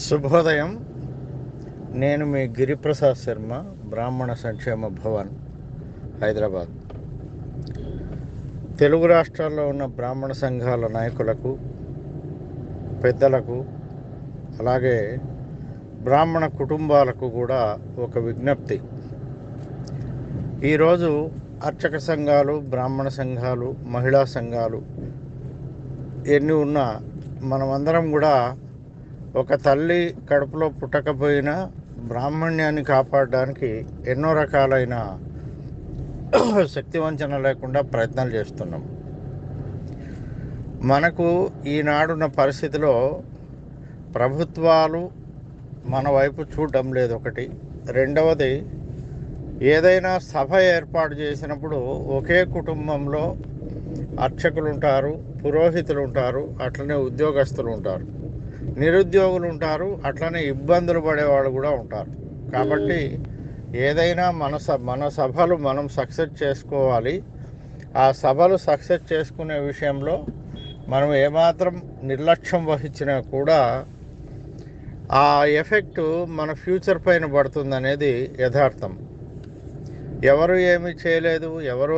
శుభోదయం. నేను మీ గిరిప్రసాద్ శర్మ, బ్రాహ్మణ సంక్షేమ భవన్, హైదరాబాద్. తెలుగు రాష్ట్రాల్లో ఉన్న బ్రాహ్మణ సంఘాల నాయకులకు, పెద్దలకు, అలాగే బ్రాహ్మణ కుటుంబాలకు కూడా ఒక విజ్ఞప్తి. ఈరోజు అర్చక సంఘాలు, బ్రాహ్మణ సంఘాలు, మహిళా సంఘాలు ఎన్ని ఉన్నా మనమందరం కూడా ఒక తల్లి కడుపులో పుట్టకపోయినా బ్రాహ్మణ్యాన్ని కాపాడడానికి ఎన్నో రకాలైన శక్తివంచన లేకుండా ప్రయత్నాలు చేస్తున్నాం. మనకు ఈనాడున్న పరిస్థితిలో ప్రభుత్వాలు మన వైపు చూడడం లేదు. ఒకటి. రెండవది, ఏదైనా సభ ఏర్పాటు చేసినప్పుడు ఒకే కుటుంబంలో అర్చకులు ఉంటారు, పురోహితులు ఉంటారు, అట్లనే ఉద్యోగస్తులు ఉంటారు, నిరుద్యోగులు ఉంటారు, అట్లనే ఇబ్బందులు పడేవాళ్ళు కూడా ఉంటారు. కాబట్టి ఏదైనా మన సభలు మనం సక్సెస్ చేసుకోవాలి. ఆ సభలు సక్సెస్ చేసుకునే విషయంలో మనం ఏమాత్రం నిర్లక్ష్యం వహించినా కూడా ఆ ఎఫెక్ట్ మన ఫ్యూచర్ పైన పడుతుందనేది యథార్థం. ఎవరు ఏమీ చేయలేదు, ఎవరూ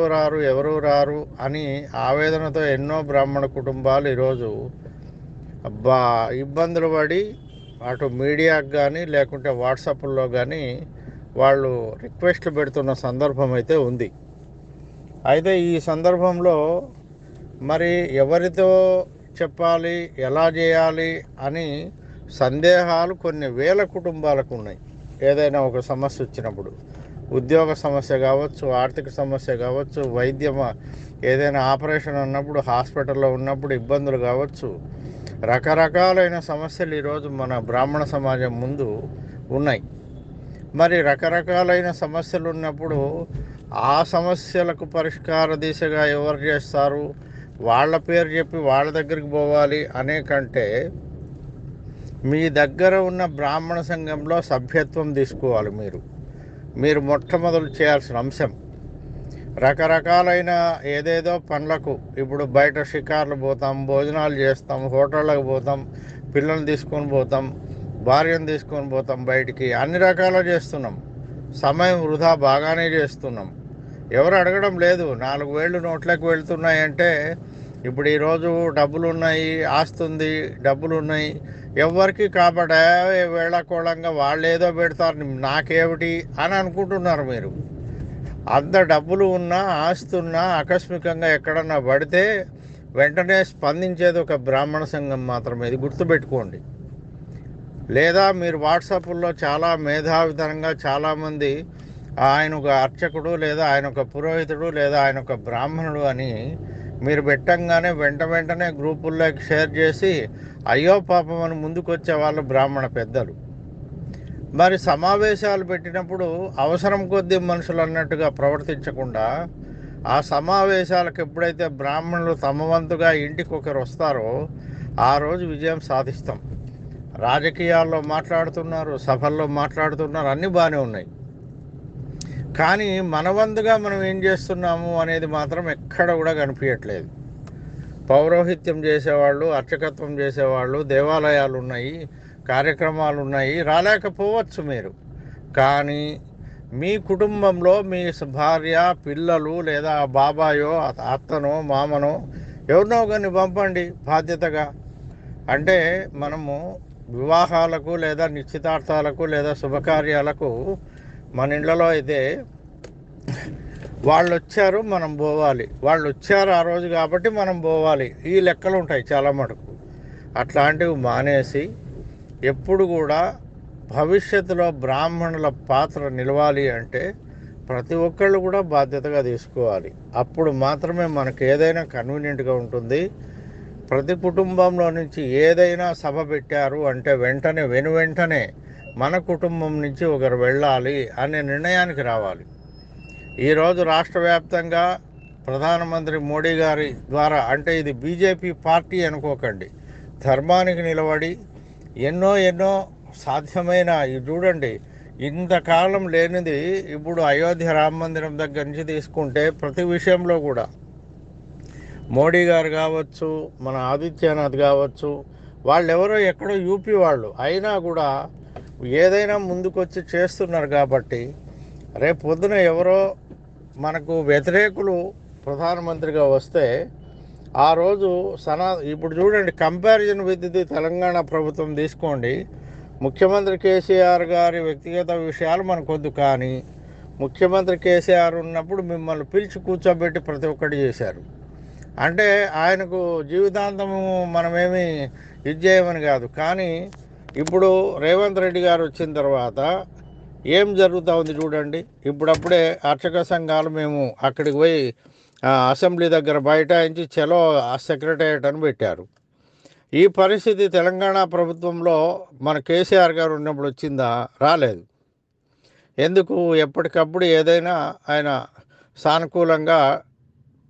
రారు అని ఆవేదనతో ఎన్నో బ్రాహ్మణ కుటుంబాలు ఈరోజు ఇబ్బందులు పడి అటు మీడియాకు కానీ లేకుంటే వాట్సాప్లో కానీ వాళ్ళు రిక్వెస్ట్లు పెడుతున్న సందర్భం అయితే ఉంది. అయితే ఈ సందర్భంలో మరి ఎవరితో చెప్పాలి, ఎలా చేయాలి అని సందేహాలు కొన్ని వేల కుటుంబాలకు ఉన్నాయి. ఏదైనా ఒక సమస్య వచ్చినప్పుడు, ఉద్యోగ సమస్య కావచ్చు, ఆర్థిక సమస్య కావచ్చు, వైద్యం ఏదైనా ఆపరేషన్ ఉన్నప్పుడు, హాస్పిటల్లో ఉన్నప్పుడు ఇబ్బందులు కావచ్చు, రకరకాలైన సమస్యలు ఈరోజు మన బ్రాహ్మణ సమాజం ముందు ఉన్నాయి. మరి రకరకాలైన సమస్యలు ఉన్నప్పుడు ఆ సమస్యలకు పరిష్కార దిశగా ఎవరు చేస్తారు, వాళ్ళ పేరు చెప్పి వాళ్ళ దగ్గరికి పోవాలి అనే కంటే మీ దగ్గర ఉన్న బ్రాహ్మణ సంఘంలో సభ్యత్వం తీసుకోవాలి. మీరు మొట్టమొదలు చేయాల్సిన అంశం. రకరకాలైన ఏదేదో పనులకు ఇప్పుడు బయట షికార్లు పోతాం, భోజనాలు చేస్తాం, హోటళ్ళకు పోతాం, పిల్లల్ని తీసుకొని పోతాం, భార్యను తీసుకొని పోతాం, బయటికి అన్ని రకాలు చేస్తున్నాం. సమయం వృధా బాగానే చేస్తున్నాం. ఎవరు అడగడం లేదు. 4 వేళ్ళు నోట్లోకి వెళ్తున్నాయంటే ఇప్పుడు ఈరోజు డబ్బులు ఉన్నాయి, ఆస్తి ఉంది, డబ్బులు ఉన్నాయి, ఎవరికి కాబట్టి వేళాకోళంగా వాళ్ళు ఏదో పెడతారు, నాకేమిటి అని అనుకుంటున్నారు. మీరు అంత డబ్బులు ఉన్నా, ఆస్తి ఉన్నా ఆకస్మికంగా ఎక్కడన్నా పడితే వెంటనే స్పందించేది ఒక బ్రాహ్మణ సంఘం మాత్రమే. ఇది గుర్తుపెట్టుకోండి. లేదా మీరు వాట్సాప్లో చాలా మేధావితనంగా చాలామంది ఆయన ఒక అర్చకుడు, లేదా ఆయన ఒక పురోహితుడు, లేదా ఆయన ఒక బ్రాహ్మణుడు అని మీరు పెట్టంగానే వెంటనే గ్రూపుల్లోకి షేర్ చేసి అయ్యో పాపం అని ముందుకు వచ్చే వాళ్ళు బ్రాహ్మణ పెద్దలు. మరి సమావేశాలు పెట్టినప్పుడు అవసరం కొద్దీ మనుషులు అన్నట్టుగా ప్రవర్తించకుండా ఆ సమావేశాలకు ఎప్పుడైతే బ్రాహ్మణులు తమ వంతుగా ఇంటికి ఒకరు వస్తారో ఆ రోజు విజయం సాధిస్తాం. రాజకీయాల్లో మాట్లాడుతున్నారు, సభల్లో మాట్లాడుతున్నారు, అన్నీ బాగానే ఉన్నాయి. కానీ మన వంతుగా మనం ఏం చేస్తున్నాము అనేది మాత్రం ఎక్కడ కూడా కనిపించట్లేదు. పౌరోహిత్యం చేసేవాళ్ళు, అర్చకత్వం చేసేవాళ్ళు, దేవాలయాలు ఉన్నాయి, కార్యక్రమాలు ఉన్నాయి, రాలేకపోవచ్చు మీరు. కానీ మీ కుటుంబంలో మీ భార్య, పిల్లలు, లేదా బాబాయో, అత్తనో, మామనో ఎవరినో కానీ పంపండి బాధ్యతగా. అంటే మనము వివాహాలకు లేదా నిశ్చితార్థాలకు లేదా శుభకార్యాలకు మన ఇళ్లలో అయితే వాళ్ళు వచ్చారు, మనం పోవాలి, వాళ్ళు వచ్చారు ఆ రోజు కాబట్టి మనం పోవాలి, ఈ లెక్కలు ఉంటాయి చాలా మటుకు. అట్లాంటివి మానేసి ఎప్పుడు కూడా భవిష్యత్తులో బ్రాహ్మణుల పాత్ర నిలవాలి అంటే ప్రతి ఒక్కళ్ళు కూడా బాధ్యతగా తీసుకోవాలి. అప్పుడు మాత్రమే మనకు ఏదైనా కన్వీనియంట్గా ఉంటుంది. ప్రతి కుటుంబంలో నుంచి ఏదైనా సభ పెట్టారు అంటే వెంటనే మన కుటుంబం నుంచి ఒకరు వెళ్ళాలి అనే నిర్ణయానికి రావాలి. ఈరోజు రాష్ట్ర వ్యాప్తంగా ప్రధానమంత్రి మోడీ గారి ద్వారా, అంటే ఇది బీజేపీ పార్టీ అనుకోకండి, ధర్మానికి నిలబడి ఎన్నో సాధ్యమైన, చూడండి ఇంతకాలం లేనిది ఇప్పుడు అయోధ్య రామ మందిరం దగ్గర నుంచి తీసుకుంటే ప్రతి విషయంలో కూడా మోడీ గారు కావచ్చు, మన ఆదిత్యనాథ్ కావచ్చు, వాళ్ళెవరో ఎక్కడో యూపీ వాళ్ళు అయినా కూడా ఏదైనా ముందుకొచ్చి చేస్తున్నారు కాబట్టి రేపు పొద్దున ఎవరో మనకు వ్యతిరేకులు ప్రధానమంత్రిగా వస్తే ఆ రోజు ఇప్పుడు చూడండి, కంపారిజన్ విత్ ది తెలంగాణ ప్రభుత్వం తీసుకోండి. ముఖ్యమంత్రి కేసీఆర్ గారి వ్యక్తిగత విషయాలు మనకొద్దు, కానీ ముఖ్యమంత్రి కేసీఆర్ ఉన్నప్పుడు మిమ్మల్ని పిలిచి కూర్చోబెట్టి ప్రతి ఒక్కటి చేశారు. అంటే ఆయనకు జీవితాంతము మనమేమి ఇది చేయమని కాదు. కానీ ఇప్పుడు రేవంత్ రెడ్డి గారు వచ్చిన తర్వాత ఏం జరుగుతూ ఉంది చూడండి. ఇప్పుడప్పుడే అర్చక సంఘాలు మేము అక్కడికి పోయి అసెంబ్లీ దగ్గర బైఠాయించి చలో సెక్రటేరియట్ అని పెట్టారు. ఈ పరిస్థితి తెలంగాణ ప్రభుత్వంలో మన కేసీఆర్ గారు ఉన్నప్పుడు వచ్చిందా? రాలేదు. ఎందుకు? ఎప్పటికప్పుడు ఏదైనా ఆయన సానుకూలంగా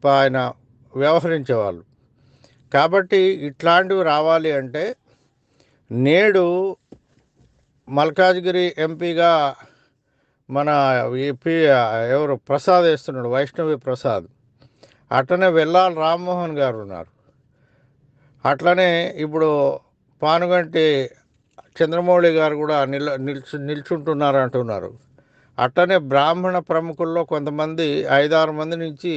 ఆయన వ్యవహరించేవాళ్ళు. కాబట్టి ఇట్లాంటివి రావాలి అంటే నేడు మల్కాజ్గిరి ఎంపీగా మన ఎవరు ప్రసాద్ వేస్తున్నాడు, వైష్ణవి ప్రసాద్. అట్లనే వెల్లాల రామ్మోహన్ గారు ఉన్నారు. అట్లనే ఇప్పుడు పానుగంటి చంద్రమౌళి గారు కూడా నిల్చుంటున్నారు అంటున్నారు. అట్లనే బ్రాహ్మణ ప్రముఖుల్లో కొంతమంది 5-6 మంది నుంచి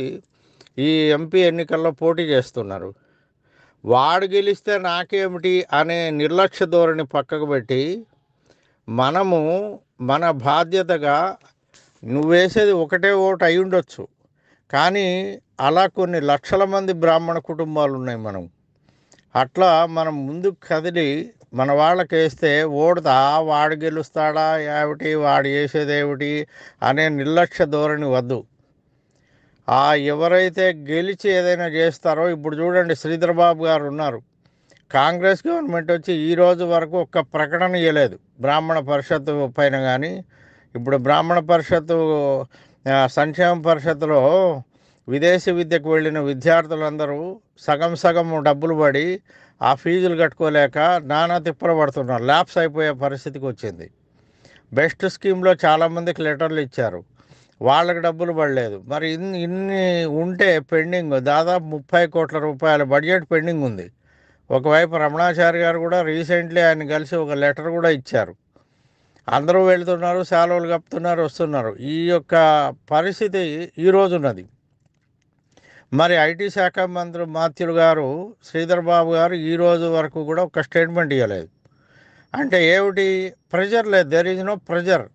ఈ ఎంపీ ఎన్నికల్లో పోటీ చేస్తున్నారు. వాడు గెలిస్తే నాకేమిటి అనే నిర్లక్ష్య ధోరణి పక్కకు పెట్టి మనము మన బాధ్యతగా, నువ్వేసేది ఒకటే ఓటు అయి ఉండొచ్చు, కానీ అలా కొన్ని లక్షల మంది బ్రాహ్మణ కుటుంబాలు ఉన్నాయి. అట్లా మనం ముందుకు కదిలి మన వాళ్ళకి వేస్తే ఓడుతా వాడు గెలుస్తాడా ఏమిటి, వాడు చేసేదేమిటి అనే నిర్లక్ష్య ధోరణి వద్దు. ఎవరైతే గెలిచి ఏదైనా చేస్తారో, ఇప్పుడు చూడండి శ్రీధర్ బాబు గారు ఉన్నారు. కాంగ్రెస్ గవర్నమెంట్ వచ్చి ఈ రోజు వరకు ఒక్క ప్రకటన ఇవ్వలేదు బ్రాహ్మణ పరిషత్తు పైన. కానీ ఇప్పుడు బ్రాహ్మణ పరిషత్తు సంక్షేమ పరిషత్తులో విదేశీ విద్యకు వెళ్ళిన విద్యార్థులందరూ సగం డబ్బులు పడి ఆ ఫీజులు కట్టుకోలేక నానా తిప్పలు పడుతున్నారు. ల్యాప్స్ అయిపోయే పరిస్థితికి వచ్చింది. బెస్ట్ స్కీమ్లో చాలామందికి లెటర్లు ఇచ్చారు, వాళ్ళకి డబ్బులు పడలేదు. మరి ఇన్ని ఉంటే పెండింగ్ దాదాపు 30 కోట్ల రూపాయల బడ్జెట్ పెండింగ్ ఉంది. ఒకవైపు రమణాచారి గారు కూడా రీసెంట్లీ ఆయన కలిసి ఒక లెటర్ కూడా ఇచ్చారు. అందరూ వెళ్తున్నారు, సెలవులు కప్పుతున్నారు, వస్తున్నారు. ఈ యొక్క పరిస్థితి ఈరోజు ఉన్నది. మరి ఐటీ శాఖ మంత్రి మాథ్యులు గారు, శ్రీధర్ బాబు గారు ఈ రోజు వరకు కూడా ఒక స్టేట్మెంట్ ఇవ్వలేదు. అంటే ఏమిటి? ప్రెజర్ లేదు, దెర్ ఈజ్ నో ప్రెజర్.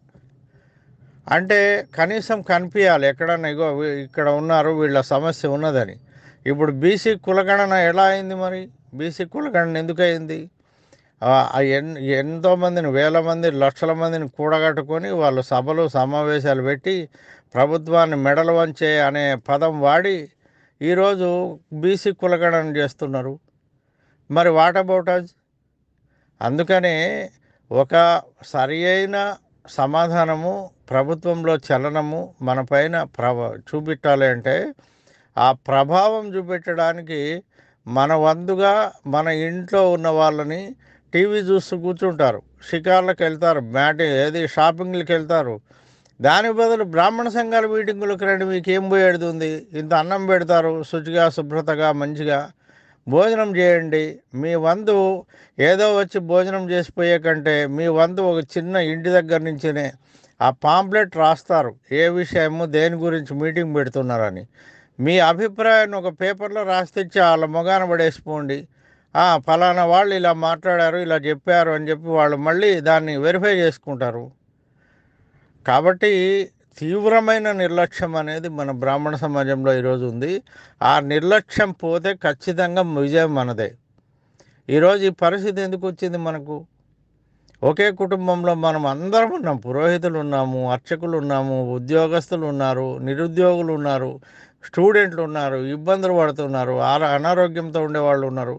అంటే కనీసం కనిపించాలి ఎక్కడన్నా, ఇగో ఇక్కడ ఉన్నారు, వీళ్ళ సమస్య ఉన్నదని. ఇప్పుడు బీసీ కులగణన ఎలా అయింది? మరి బీసీ కులగణన ఎందుకు అయింది? ఎంతోమందిని, వేల మంది, లక్షల మందిని కూడగట్టుకొని వాళ్ళు సభలు సమావేశాలు పెట్టి ప్రభుత్వాన్ని మెడలు వంచే అనే పదం వాడి ఈరోజు బీసీ కులగణన చేస్తున్నారు. మరి వాట్ అబౌట్ అస్? అందుకనే ఒక సరి అయిన సమాధానము, ప్రభుత్వంలో చలనము మన పైన చూపెట్టాలి అంటే ఆ ప్రభావం చూపెట్టడానికి మన వంతుగా మన ఇంట్లో ఉన్న వాళ్ళని టీవీ చూస్తూ కూర్చుంటారు, షికార్లకు వెళ్తారు, షాపింగ్లకు వెళ్తారు. దాని బదులు బ్రాహ్మణ సంఘాల మీటింగులకు రండి, మీకు ఏం పోయేది? ఇంత అన్నం పెడతారు, శుచిగా శుభ్రతగా మంచిగా భోజనం చేయండి. మీ వంతు ఏదో వచ్చి భోజనం చేసిపోయే కంటే మీ వంతు ఒక చిన్న ఇంటి దగ్గర నుంచినే ఆ పాంప్లెట్ రాస్తారు, ఏ విషయము దేని గురించి మీటింగ్ పెడుతున్నారని. మీ అభిప్రాయాన్ని ఒక పేపర్లో రాసి తెచ్చి వాళ్ళ మొగాన పడేసిపోండి. ఫలానా వాళ్ళు ఇలా మాట్లాడారు, ఇలా చెప్పారు అని చెప్పి వాళ్ళు మళ్ళీ దాన్ని వెరిఫై చేసుకుంటారు. కాబట్టి తీవ్రమైన నిర్లక్ష్యం అనేది మన బ్రాహ్మణ సమాజంలో ఈరోజు ఉంది. ఆ నిర్లక్ష్యం పోతే ఖచ్చితంగా విజయం మనదే. ఈరోజు ఈ పరిస్థితి ఎందుకు వచ్చింది? మనకు ఒకే కుటుంబంలో మనం అందరం ఉన్నాం, పురోహితులు ఉన్నాము, అర్చకులు ఉన్నాము, ఉద్యోగస్తులు ఉన్నారు, నిరుద్యోగులు ఉన్నారు, స్టూడెంట్లు ఉన్నారు, ఇబ్బందులు పడుతున్నారు, అనారోగ్యంతో ఉండేవాళ్ళు ఉన్నారు.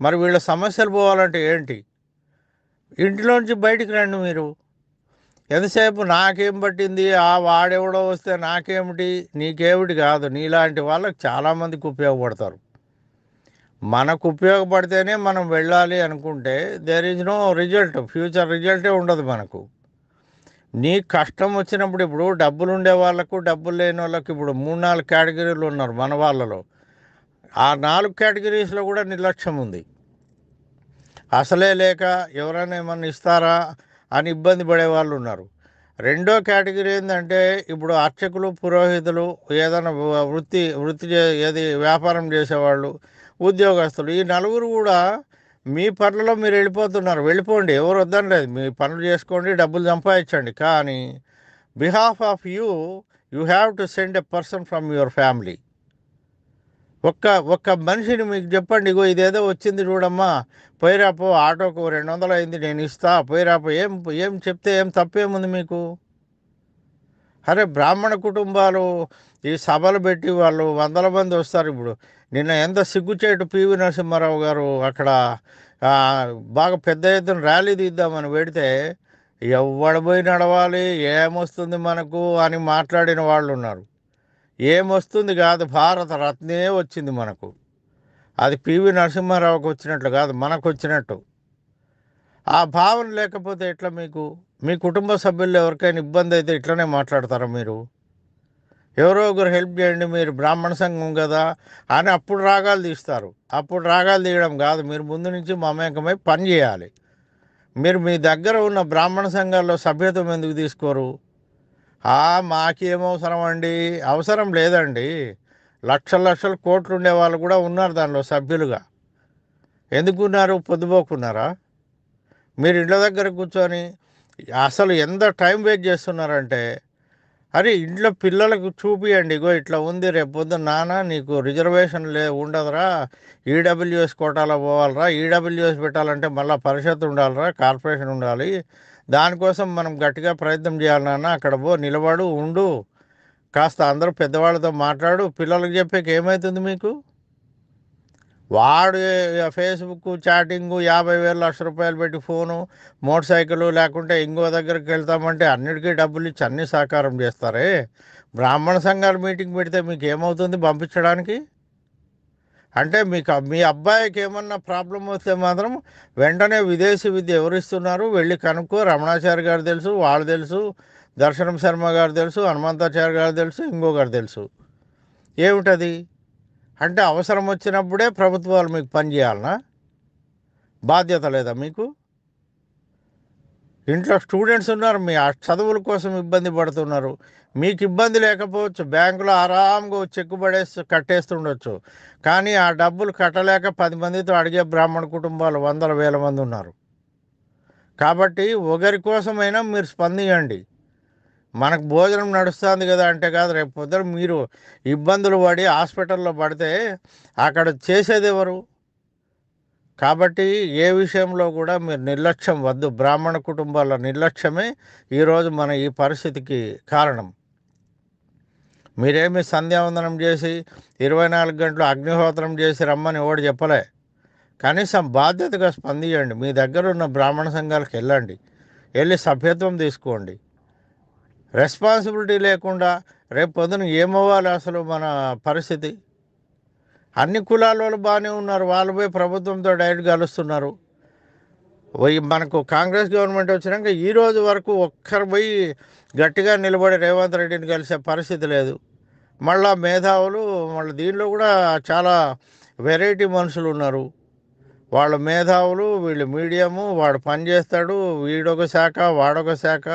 మరి వీళ్ళ సమస్యలు పోవాలంటే ఏంటి? ఇంటిలోంచి బయటికి రండి. మీరు ఎంతసేపు నాకేం పట్టింది, వాడెవడో వస్తే నాకేమిటి, నీకేమిటి కాదు. నీలాంటి వాళ్ళకి చాలామందికి ఉపయోగపడతారు. మనకు ఉపయోగపడితేనే మనం వెళ్ళాలి అనుకుంటే there is no result, future రిజల్టే ఉండదు మనకు. నీ కష్టం వచ్చినప్పుడు, ఇప్పుడు డబ్బులు ఉండే వాళ్ళకు డబ్బులు లేని వాళ్ళకి ఇప్పుడు 3-4 కేటగిరీలు ఉన్నారు మన వాళ్ళలో. ఆ 4 కేటగిరీస్లో కూడా నిర్లక్ష్యం ఉంది. అసలే లేక ఎవరైనా ఏమన్నా ఇస్తారా అని ఇబ్బంది పడే వాళ్ళు ఉన్నారు. రెండో కేటగిరీ ఏంటంటే ఇప్పుడు అర్చకులు, పురోహితులు, ఏదైనా ఏది వ్యాపారం చేసేవాళ్ళు, ఉద్యోగస్తులు, ఈ నలుగురు కూడా మీ పనులలో మీరు వెళ్ళిపోతున్నారు. వెళ్ళిపోండి, ఎవరు వద్దనలేదు. మీ పనులు చేసుకోండి, డబ్బులు సంపాదించండి. కానీ behalf of you you have to send a person from your family. ఒక్క ఒక్క మనిషిని మీకు చెప్పండి, ఇగో ఇదేదో వచ్చింది చూడమ్మా, పోయిరాపో, ఆటోకు 200 అయింది నేను ఇస్తా, పోయిరాపో. ఏం ఏం చెప్తే ఏం తప్పేముంది మీకు? అరే బ్రాహ్మణ కుటుంబాలు ఈ సభలు పెట్టి వాళ్ళు వందల మంది వస్తారు. ఇప్పుడు నిన్న ఎంత సిగ్గుచేటు పివి నరసింహారావు గారు అక్కడ ఆ, బాగా పెద్ద ఎత్తున ర్యాలీ తీద్దామని పెడితే ఎవడు పోయి నడవాలి, ఏమొస్తుంది మనకు అని మాట్లాడిన వాళ్ళు ఉన్నారు. ఏమొస్తుంది కాదు, భారత రత్నే వచ్చింది మనకు. అది పివి నరసింహారావుకి వచ్చినట్లు కాదు, మనకు వచ్చినట్టు. ఆ భావన లేకపోతే ఎట్లా మీకు? మీ కుటుంబ సభ్యుల్లో ఎవరికైనా ఇబ్బంది అయితే ఇట్లనే మాట్లాడతారా మీరు? ఎవరో ఒకరు హెల్ప్ చేయండి, మీరు బ్రాహ్మణ సంఘం కదా అని అప్పుడు రాగాలు తీస్తారు. అప్పుడు రాగాలు తీయడం కాదు, మీరు ముందు నుంచి మమేకమై పని చేయాలి. మీరు మీ దగ్గర ఉన్న బ్రాహ్మణ సంఘాల్లో సభ్యత్వం ఎందుకు తీసుకోరు? మాకేమవసరం అండి? అవసరం లేదండి. లక్షల లక్షల కోట్లు ఉండే వాళ్ళు కూడా ఉన్నారు దానిలో సభ్యులుగా. ఎందుకున్నారు? పొద్దుపోకున్నారా? మీరు ఇళ్ళ దగ్గర కూర్చొని అసలు ఎంత టైం వేస్ట్ చేస్తున్నారంటే, అరే ఇంట్లో పిల్లలకు చూపియండి, ఇగో ఇట్లా ఉంది, రేపు పొద్దున్న నాన్న నీకు రిజర్వేషన్ ఉండదురా, ఈడబ్ల్యూఎస్ కోటాలో పోవాలరా, ఈడబ్ల్యూఎస్ పెట్టాలంటే మళ్ళీ పరిషత్ ఉండాలిరా, కార్పొరేషన్ ఉండాలి, దానికోసం మనం గట్టిగా ప్రయత్నం చేయాలి నాన్న, అక్కడ నిలబడు ఉండు, కాస్త అందరూ పెద్దవాళ్ళతో మాట్లాడు, పిల్లలకు చెప్పేకి ఏమవుతుంది మీకు? వాడు ఫేస్బుక్ చాటింగు, 50,000 1,00,000 పెట్టి ఫోను, మోటార్ సైకిల్, లేకుంటే ఇంకో దగ్గరికి వెళ్తామంటే అన్నిటికీ డబ్బులు ఇచ్చి అన్ని సాకారం చేస్తారే. బ్రాహ్మణ సంఘాలు మీటింగ్ పెడితే మీకు ఏమవుతుంది పంపించడానికి? అంటే మీకు మీ అబ్బాయికి ఏమన్నా ప్రాబ్లం వస్తే మాత్రం వెంటనే విదేశీ విద్య ఎవరిస్తున్నారు వెళ్ళి కనుక్కో. రమణాచారి గారు తెలుసు, వాళ్ళు తెలుసు, దర్శనం శర్మ గారు తెలుసు, హనుమంతాచార్య గారు తెలుసు, ఇంకొకరు తెలుసు. ఏమిటది? అంటే అవసరం వచ్చినప్పుడే ప్రభుత్వాలు మీకు పని చేయాలనా? బాధ్యత లేదా మీకు? ఇంట్లో స్టూడెంట్స్ ఉన్నారు, మీ ఆ చదువుల కోసం ఇబ్బంది పడుతున్నారు. మీకు ఇబ్బంది లేకపోవచ్చు, బ్యాంకులో ఆరాంగా చెక్కు కట్టేస్తుండొచ్చు. కానీ ఆ డబ్బులు కట్టలేక 10 మందితో అడిగే బ్రాహ్మణ కుటుంబాలు వందల వేల మంది ఉన్నారు. కాబట్టి ఒకరి కోసమైనా మీరు స్పందించండి. మనకు భోజనం నడుస్తుంది కదా అంటే కాదు, రేపు పొద్దున మీరు ఇబ్బందులు పడి హాస్పిటల్లో పడితే అక్కడ చేసేది ఎవరు? కాబట్టి ఏ విషయంలో కూడా మీరు నిర్లక్ష్యం వద్దు. బ్రాహ్మణ కుటుంబాల నిర్లక్ష్యమే ఈరోజు మన ఈ పరిస్థితికి కారణం. మీరేమి సంధ్యావందనం చేసి 24 గంటలు అగ్నిహోత్రం చేసి రమ్మని ఎవడు చెప్పలే. కనీసం బాధ్యతగా స్పందించండి. మీ దగ్గర ఉన్న బ్రాహ్మణ సంఘాలకు వెళ్ళి సభ్యత్వం తీసుకోండి. రెస్పాన్సిబిలిటీ లేకుండా రేపు పొద్దున ఏమవ్వాలి అసలు మన పరిస్థితి? అన్ని కులాల వాళ్ళు బాగానే ఉన్నారు, వాళ్ళు పోయి ప్రభుత్వంతో డైరెక్ట్ కలుస్తున్నారు. మనకు కాంగ్రెస్ గవర్నమెంట్ వచ్చినాక ఈ రోజు వరకు ఒక్కరు పోయి గట్టిగా నిలబడి రేవంత్ రెడ్డిని కలిసే పరిస్థితి లేదు. మళ్ళా మేధావులు, మళ్ళీ దీనిలో కూడా చాలా వెరైటీ మనుషులు ఉన్నారు. వాళ్ళ మేధావులు, వీళ్ళు మీడియము, వాడు పని చేస్తాడు, వీడొక శాఖ వాడొక శాఖ,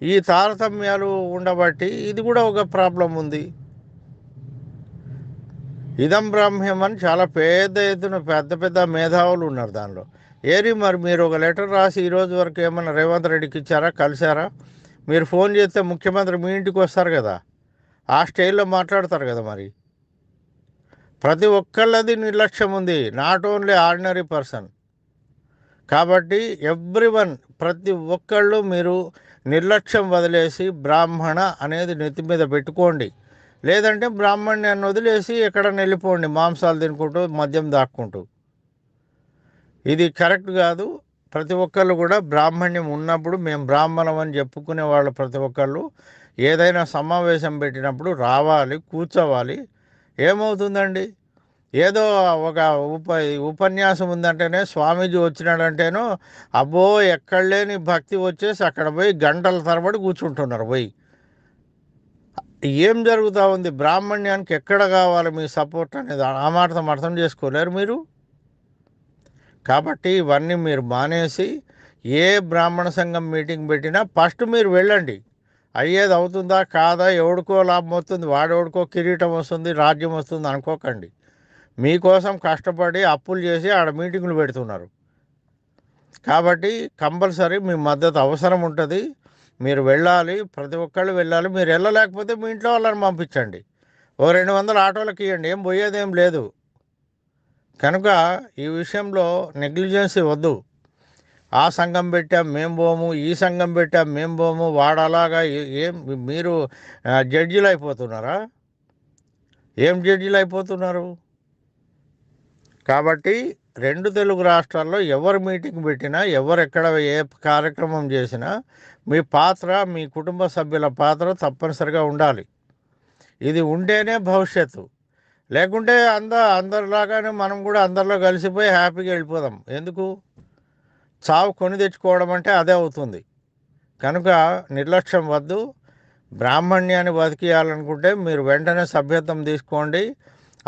ఈ తారతమ్యాలు ఉండబట్టి ఇది కూడా ఒక ప్రాబ్లం ఉంది. ఇదం బ్రాహ్మ్యం అని చాలా పెద్ద ఎత్తున పెద్ద పెద్ద మేధావులు ఉన్నారు దానిలో. మరి మీరు ఒక లెటర్ రాసి ఈరోజు వరకు ఏమన్నా రేవంత్ రెడ్డికి ఇచ్చారా, కలిశారా? మీరు ఫోన్ చేస్తే ముఖ్యమంత్రి మీ ఇంటికి వస్తారు కదా, ఆ స్టైల్లో మాట్లాడతారు కదా. మరి ప్రతి ఒక్కళ్ళది నిర్లక్ష్యం ఉంది, నాట్ ఓన్లీ ఆర్డినరీ పర్సన్. కాబట్టి ప్రతి ఒక్కళ్ళు మీరు నిర్లక్ష్యం వదిలేసి బ్రాహ్మణ అనేది నెత్తి మీద పెట్టుకోండి. లేదంటే బ్రాహ్మణ్యాన్ని వదిలేసి ఎక్కడన్నా వెళ్ళిపోండి, మాంసాలు తినుకుంటూ మద్యం దాక్కుంటూ. ఇది కరెక్ట్ కాదు. ప్రతి ఒక్కళ్ళు కూడా బ్రాహ్మణ్యం ఉన్నప్పుడు మేము బ్రాహ్మణం అని చెప్పుకునే వాళ్ళు ప్రతి ఒక్కళ్ళు ఏదైనా సమావేశం పెట్టినప్పుడు రావాలి, కూర్చోవాలి. ఏమవుతుందండి? ఏదో ఒక ఉపన్యాసం ఉందంటేనే, స్వామీజీ వచ్చినాడంటేనో అబ్బో ఎక్కడ లేని భక్తి వచ్చేసి అక్కడ పోయి గంటల తరబడి కూర్చుంటున్నారు. ఏం జరుగుతూ ఉంది? బ్రాహ్మణ్యానికి ఎక్కడ కావాలి మీ సపోర్ట్ అనేది ఆ మాటతో అర్థం చేసుకోలేరు మీరు. కాబట్టి ఇవన్నీ మీరు మానేసి ఏ బ్రాహ్మణ సంఘం మీటింగ్ పెట్టినా ఫస్ట్ మీరు వెళ్ళండి. అయ్యేది అవుతుందా కాదా, ఎవడికో లాభం వస్తుంది, వాడెవడికో కిరీటం వస్తుంది, రాజ్యం వస్తుంది అనుకోకండి. మీకోసం కష్టపడి అప్పులు చేసి ఆడ మీటింగులు పెడుతున్నారు. కాబట్టి కంపల్సరీ మీ మద్దతు అవసరం ఉంటుంది. మీరు వెళ్ళాలి, ప్రతి ఒక్కళ్ళు వెళ్ళాలి. మీరు వెళ్ళలేకపోతే మీ ఇంట్లో వాళ్ళని పంపించండి. ఓ 200 ఆటోలకు ఇవ్వండి, ఏం పోయేదేం లేదు. కనుక ఈ విషయంలో నెగ్లిజెన్సీ వద్దు. ఆ సంఘం పెట్టాం మేము పోము, ఈ సంఘం పెట్టాం మేము పోము, వాడలాగా ఏం మీరు జడ్జిలు అయిపోతున్నారా? ఏం జడ్జిలు అయిపోతున్నారు? కాబట్టి 2 తెలుగు రాష్ట్రాల్లో ఎవరు మీటింగ్ పెట్టినా, ఎవరు ఎక్కడ ఏ కార్యక్రమం చేసినా మీ పాత్ర, మీ కుటుంబ సభ్యుల పాత్ర తప్పనిసరిగా ఉండాలి. ఇది ఉంటేనే భవిష్యత్తు. లేకుంటే అందరిలాగానే మనం కూడా అందరిలో కలిసిపోయి హ్యాపీగా వెళ్ళిపోదాం. ఎందుకు? చావు కొని తెచ్చుకోవడం అంటే అదే అవుతుంది. కనుక నిర్లక్ష్యం వద్దు. బ్రాహ్మణ్యాన్ని బతికియాలనుకుంటే మీరు వెంటనే సభ్యత్వం తీసుకోండి.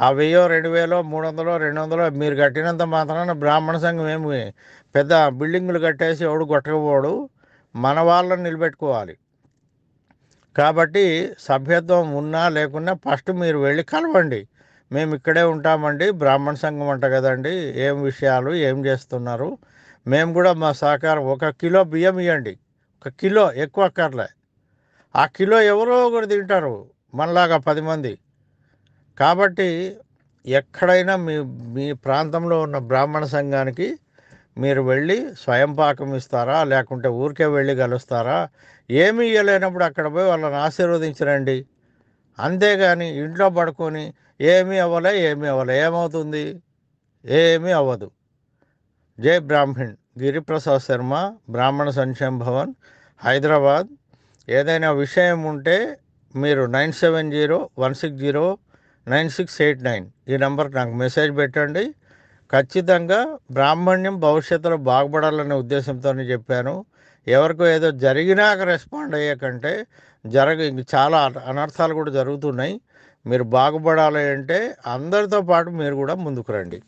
ఆ 1000, 2000, 300, 200 మీరు కట్టినంత మాత్రాన బ్రాహ్మణ సంఘం ఏమి పెద్ద బిల్డింగులు కట్టేసి ఎవడు కొట్టకపోడు. మన వాళ్ళని నిలబెట్టుకోవాలి. కాబట్టి సభ్యత్వం ఉన్నా లేకున్నా ఫస్ట్ మీరు వెళ్ళి కలవండి. మేము ఇక్కడే ఉంటామండి, బ్రాహ్మణ సంఘం అంట కదండి, ఏం విషయాలు ఏం చేస్తున్నారు, మేము కూడా మా సహకారం. 1 కిలో బియ్యం ఇవ్వండి. 1 కిలో, ఎక్కువ అక్కర్లే. ఆ కిలో ఎవరో ఒకరు తింటారు, మనలాగా 10 మంది. కాబట్టి ఎక్కడైనా మీ మీ ప్రాంతంలో ఉన్న బ్రాహ్మణ సంఘానికి మీరు వెళ్ళి స్వయం పాకం ఇస్తారా, లేకుంటే ఊరికే వెళ్ళి కలుస్తారా? ఏమీ ఇవ్వలేనప్పుడు అక్కడ పోయి వాళ్ళని ఆశీర్వదించరండి. అంతేగాని ఇంట్లో పడుకొని ఏమీ అవ్వలే ఏమవుతుంది? ఏమీ అవ్వదు. జై బ్రాహ్మణ్. గిరిప్రసాద్ శర్మ, బ్రాహ్మణ సంక్షేమ భవన్, హైదరాబాద్. ఏదైనా విషయం ఉంటే మీరు 9701609689 ఈ నెంబర్కి నాకు మెసేజ్ పెట్టండి. ఖచ్చితంగా బ్రాహ్మణ్యం భవిష్యత్తులో బాగుపడాలనే ఉద్దేశంతోనే చెప్పాను. ఎవరికో ఏదో జరిగినాక రెస్పాండ్ అయ్యే కంటే చాలా అనర్థాలు కూడా జరుగుతున్నాయి. మీరు బాగుపడాలి అంటే అందరితో పాటు మీరు కూడా ముందుకు రండి.